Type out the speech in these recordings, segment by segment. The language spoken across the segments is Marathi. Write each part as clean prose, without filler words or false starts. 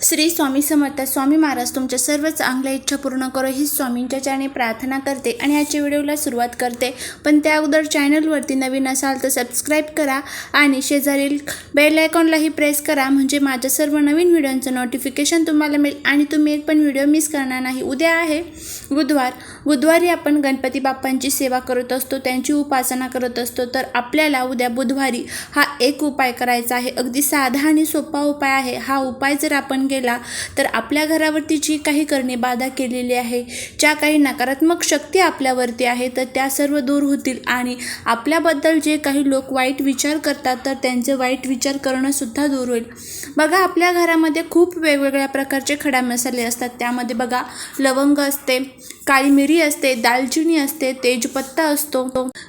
श्री स्वामी समर्थ. स्वामी महाराज तुमच्या सर्व चांगल्या इच्छा पूर्ण करो ही स्वामींच्या चरणी प्रार्थना करते आणि आजच्या व्हिडिओला सुरुवात करते. पण त्या अगोदर चॅनलवरती नवीन असाल तर सबस्क्राईब करा आणि शेजारील बेल आयकॉनलाही प्रेस करा, म्हणजे माझ्या सर्व नवीन व्हिडिओंचं नोटिफिकेशन तुम्हाला मिळेल आणि तुम्ही एक पण व्हिडिओ मिस करणार नाही. उद्या आहे बुधवार. बुधवारी आपण गणपती बाप्पांची सेवा करत असतो, त्यांची उपासना करत असतो. तर आपल्याला उद्या बुधवारी हा एक उपाय करायचा आहे. अगदी साधा आणि सोपा उपाय आहे. हा उपाय जर आपण केला तर आपल्या घरावरती जी काही करणी बाधा केलेली आहे, ज्या काही नकारात्मक शक्ती आपल्यावरती आहे, तर त्या सर्व दूर होतील आणि आपल्याबद्दल जे काही लोक वाईट विचार करतात तर त्यांचे वाईट विचार करणं सुद्धा दूर होईल. बघा, आपल्या घरामध्ये खूप वेगवेगळ्या प्रकारचे खडा मसाले असतात. त्यामध्ये बघा, लवंग असते, काळी मिरी असते, दालचिनी असते, तेजपत्ता असतो,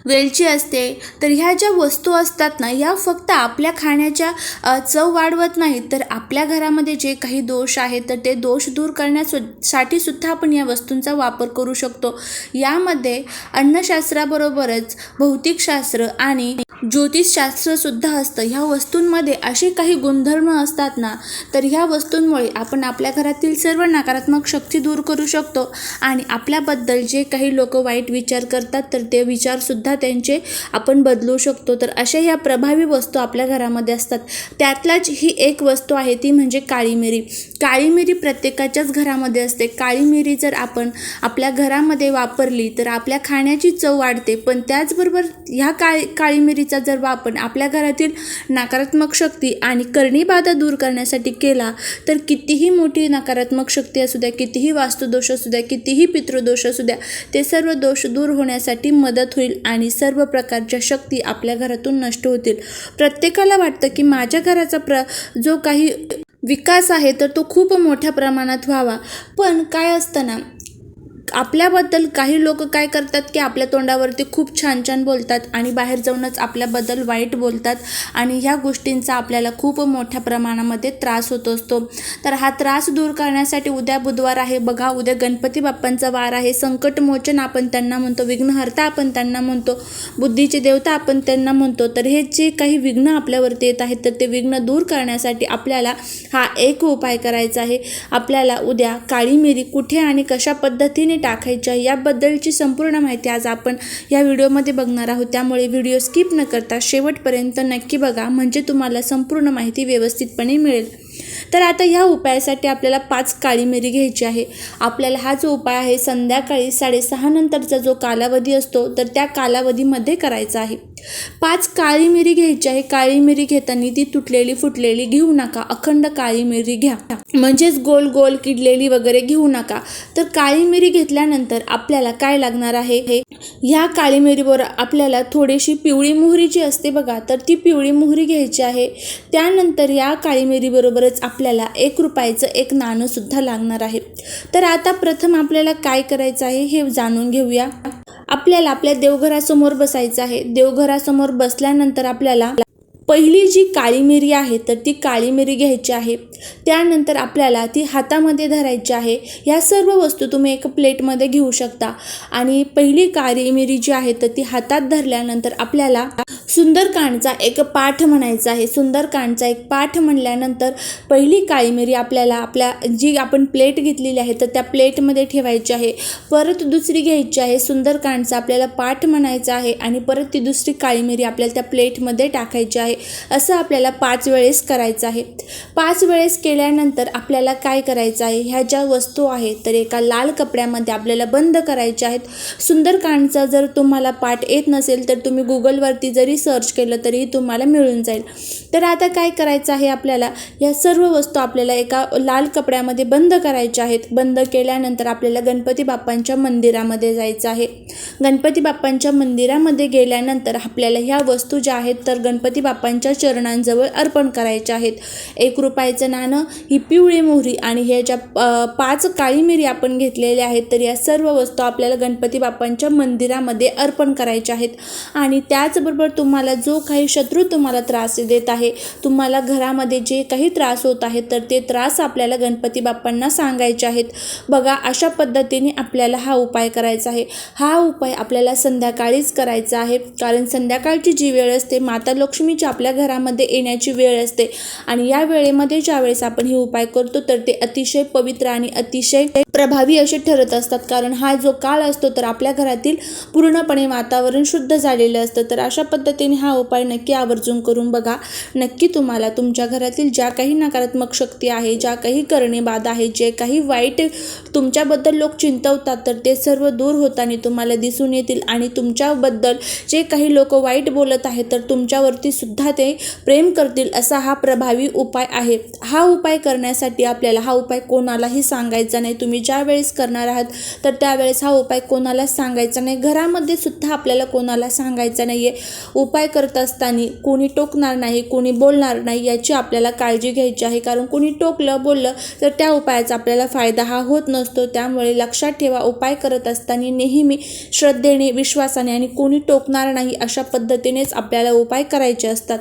वेलची असते. तर ह्या ज्या वस्तू असतात ना, या फक्त आपल्या खाण्याच्या चव वाढवत नाहीत, तर आपल्या घरामध्ये जे काही दोष आहेत तर ते दोष दूर करण्यासाठी सुद्धा आपण या वस्तूंचा वापर करू शकतो. यामध्ये अन्नशास्त्राबरोबरच भौतिकशास्त्र आणि ज्योतिषशास्त्र सुद्धा असतं. ह्या वस्तूंमध्ये असे काही गुणधर्म असतात ना, तर ह्या वस्तूंमुळे आपण आपल्या घरातील सर्व नकारात्मक शक्ती दूर करू शकतो आणि आपल्याबद्दल जे काही लोक वाईट विचार करतात तर ते विचारसुद्धा त्यांचे आपण बदलू शकतो. तर अशा ह्या प्रभावी वस्तू आपल्या घरामध्ये असतात. त्यातलाच ही एक वस्तू आहे, ती म्हणजे काळी मिरी. काळी मिरी प्रत्येकाच्याच घरामध्ये असते. काळी मिरी जर आपण आपल्या घरामध्ये वापरली तर आपल्या खाण्याची चव वाढते. पण त्याचबरोबर ह्या काळी मिरीचा जर वापर आपल्या घरातील नकारात्मक शक्ती आणि करणीबाधा दूर करण्यासाठी केला तर कितीही मोठी नकारात्मक शक्ती असू द्या, कितीही वास्तुदोष असू द्या, कितीही पितृदोष असू द्या, ते सर्व दोष दूर होण्यासाठी मदत होईल आणि सर्व प्रकारच्या शक्ती आपल्या घरातून नष्ट होतील. प्रत्येकाला वाटतं की माझ्या घराचा जो काही विकास आहे तर तो खूप मोठ्या प्रमाणात व्हावा. पण काय असतं ना, आपल्याबद्दल काही लोक काय करतात की आपल्या तोंडावरती खूप छान छान बोलतात आणि बाहेर जाऊनच आपल्याबद्दल वाईट बोलतात आणि ह्या गोष्टींचा आपल्याला खूप मोठ्या प्रमाणामध्ये त्रास होत असतो. तर हा त्रास दूर करण्यासाठी उद्या बुधवार आहे. बघा, उद्या गणपती बाप्पांचा वार आहे. संकटमोचन आपण त्यांना म्हणतो, विघ्नहर्ता आपण त्यांना म्हणतो, बुद्धीचे देवता आपण त्यांना म्हणतो. तर हे जे काही विघ्न आपल्यावरती येत आहेत तर ते विघ्न दूर करण्यासाठी आपल्याला हा एक उपाय करायचा आहे. आपल्याला उद्या काळी मिरी कुठे आणि कशा पद्धतीने टाकायच्या याबद्दलची संपूर्ण माहिती आज आपण या व्हिडिओमध्ये बघणार आहोत. त्यामुळे व्हिडिओ स्किप न करता शेवटपर्यंत नक्की बघा, म्हणजे तुम्हाला संपूर्ण माहिती व्यवस्थितपणे मिळेल. तर आता ह्या उपायासाठी आपल्याला 5 काळी मिरी घ्यायची आहे. आपल्याला हा जो उपाय आहे संध्याकाळी 6:30 नंतरचा जो कालावधी असतो तर त्या कालावधीमध्ये करायचा आहे. 5 काळी मिरी घ्यायची आहे. काळी मिरी घेताना ती तुटलेली फुटलेली घेऊ नका, अखंड काळी मिरी घ्या, म्हणजेच गोल गोल किडलेली वगैरे घेऊ नका. तर काळी मिरी घेतल्यानंतर आपल्याला काय लागणार आहे, ह्या काळी मिरीवर आपल्याला थोडीशी पिवळी मोहरी जी असते बघा, तर ती पिवळी मोहरी घ्यायची आहे. त्यानंतर या काळी मिरीबरोबरच आपल्याला 1 रुपयाचं एक नाणं सुद्धा लागणार आहे. तर आता प्रथम आपल्याला काय करायचं आहे हे जाणून घेऊया. आपल्याला आपल्या देवघरासमोर बसायचं आहे. देवघरासमोर बसल्यानंतर आपल्याला पहिली जी काळी मिरी आहे तर ती काळी मिरी घ्यायची आहे. त्यानंतर आपल्याला ती हातामध्ये धरायची आहे. ह्या सर्व वस्तू तुम्ही एका प्लेटमध्ये घेऊ शकता आणि पहिली काळी मिरी जी आहे तर ती हातात धरल्यानंतर आपल्याला सुंदरकांडचा एक पाठ म्हणायचा आहे. सुंदरकांडचा एक पाठ म्हणल्यानंतर पहिली काळी मिरी आपल्याला आपल्या जी आपण प्लेट घेतलेली आहे तर त्या प्लेटमध्ये ठेवायची आहे. परत दुसरी घ्यायची आहे. सुंदरकांडचा आपल्याला पाठ म्हणायचा आहे आणि परत ती दुसरी काळी मिरी आपल्याला त्या प्लेटमध्ये टाकायची आहे. असं आपल्याला 5 वेळेस करायचं आहे. 5 वेळेस केल्यानंतर आपल्याला काय करायचं आहे, ह्या ज्या वस्तू आहेत तर एका लाल कपड्यामध्ये आपल्याला बंद करायच्या आहेत. सुंदरकांडचा जर तुम्हाला पाठ येत नसेल तर तुम्ही गुगलवरती जरी सर्च केलं तरी तुम्हाला मिळून जाईल. तर आता काय करायचं आहे, आपल्याला या सर्व वस्तू आपल्याला एका लाल कपड्यामध्ये बंद करायच्या आहेत. बंद केल्यानंतर आपल्याला गणपती बाप्पांच्या मंदिरामध्ये जायचं आहे. गणपती बाप्पांच्या मंदिरामध्ये गेल्यानंतर आपल्याला ह्या वस्तू ज्या आहेत तर गणपती बाप्पांच्या चरणांजवळ अर्पण करायच्या आहेत. 1 रुपयाचं नाणं, ही पिवळी मोहरी आणि ह्या ज्या 5 काळी मिरी आपण घेतलेल्या आहेत तर या सर्व वस्तू आपल्याला गणपती बाप्पांच्या मंदिरामध्ये अर्पण करायच्या आहेत. आणि त्याचबरोबर तुम्हाला जो काही शत्रू तुम्हाला त्रास देत आहे, तुम्हाला घरामध्ये जे काही त्रास होत आहे, तर ते त्रास आपल्याला गणपती बाप्पांना सांगायचे आहेत. बघा, अशा पद्धतीने आपल्याला हा उपाय करायचा आहे. हा उपाय आपल्याला संध्याकाळीच करायचा आहे, कारण संध्याकाळची जी वेळ असते माता लक्ष्मीची आपल्या घरामध्ये येण्याची वेळ असते आणि या वेळेमध्ये ज्यावेळेस आपण हे उपाय करतो तर ते अतिशय पवित्र आणि अतिशय प्रभावी असे ठरत असतात. कारण हा जो काळ असतो तर आपल्या घरातील पूर्णपणे वातावरण शुद्ध झालेलं असतं. तर अशा पद्धतीने हा उपाय नक्की आवर्जून करून बघा. नक्की तुम्हाला तुमच्या घरातील ज्या काही नकारात्मक शक्ती आहे, ज्या काही करणे बाधा आहे, जे काही वाईट तुमच्याबद्दल लोक चिंतवतात तर ते सर्व दूर होताना तुम्हाला दिसून येतील आणि तुमच्याबद्दल जे काही लोक वाईट बोलत आहेत तर तुमच्यावरती सुद्धा ते प्रेम करतील असा हा प्रभावी उपाय आहे. हा उपाय करण्यासाठी आपल्याला हा उपाय कोणालाही सांगायचा नाही. तुम्ही ज्या वेळेस करणार आहात तर त्यावेळेस हा उपाय कोणालाच सांगायचा नाही. घरामध्ये सुद्धा आपल्याला कोणाला सांगायचा नाही आहे. उपाय करत असताना कोणी टोकणार नाही, कोणी बोलणार नाही याची आपल्याला काळजी घ्यायची आहे. कारण कोणी टोकलं बोललं तर त्या उपायाचा आपल्याला फायदा हा होत नसतो. त्यामुळे लक्षात ठेवा, उपाय करत असताना नेहमी श्रद्धेने, विश्वासाने आणि कोणी टोकणार नाही अशा पद्धतीनेच आपल्याला उपाय करायचे असतात.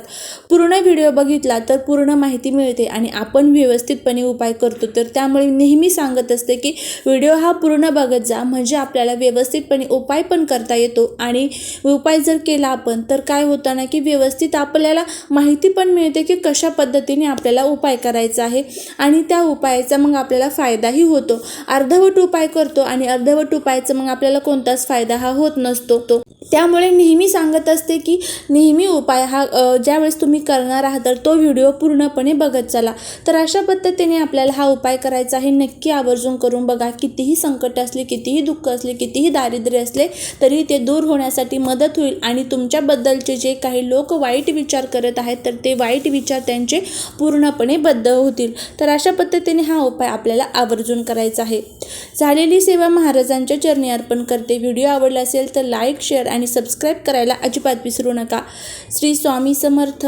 पूर्ण व्हिडिओ बघितला तर पूर्ण माहिती मिळते आणि आपण व्यवस्थितपणे उपाय करतो. तर त्यामुळे नेहमी सांगत असते की व्हिडिओ हा पूर्ण बघत जा, म्हणजे आपल्याला व्यवस्थितपणे उपाय पण करता येतो आणि उपाय जर केला आपण तर काय होतं ना की व्यवस्थित आपल्याला माहिती पण मिळते की कशा पद्धतीने आपल्याला उपाय करायचा आहे आणि त्या उपायाचा मग आपल्याला फायदाही होतो. अर्धवट उपाय करतो आणि अर्धवट उपायाचा मग आपल्याला कोणताच फायदा हा होत नसतो. त्यामुळे नेहमी सांगत असते की नेहमी उपाय हा ज्यावेळेस तुम्ही करणार आहात तर तो व्हिडिओ पूर्णपणे बघत चला. तर अशा पद्धतीने आपल्याला हा उपाय करायचा आहे. नक्की आवर्जून करून बघा. कितीही संकट असले, कितीही दुःख असले, कितीही दारिद्र्य असले तरी ते दूर होण्यासाठी मदत होईल आणि तुमच्याबद्दलचे जे काही लोक वाईट विचार करत आहेत तर ते वाईट विचार त्यांचे पूर्णपणे बद्ध होतील. तर अशा पद्धतीने हा उपाय आपल्याला आवर्जून करायचा आहे. झालेली सेवा महाराजांच्या चरणी अर्पण करते. व्हिडिओ आवडला असेल तर लाईक, शेअर आणि सबस्क्राईब करायला अजिबात विसरू नका. श्री स्वामी समर्थ.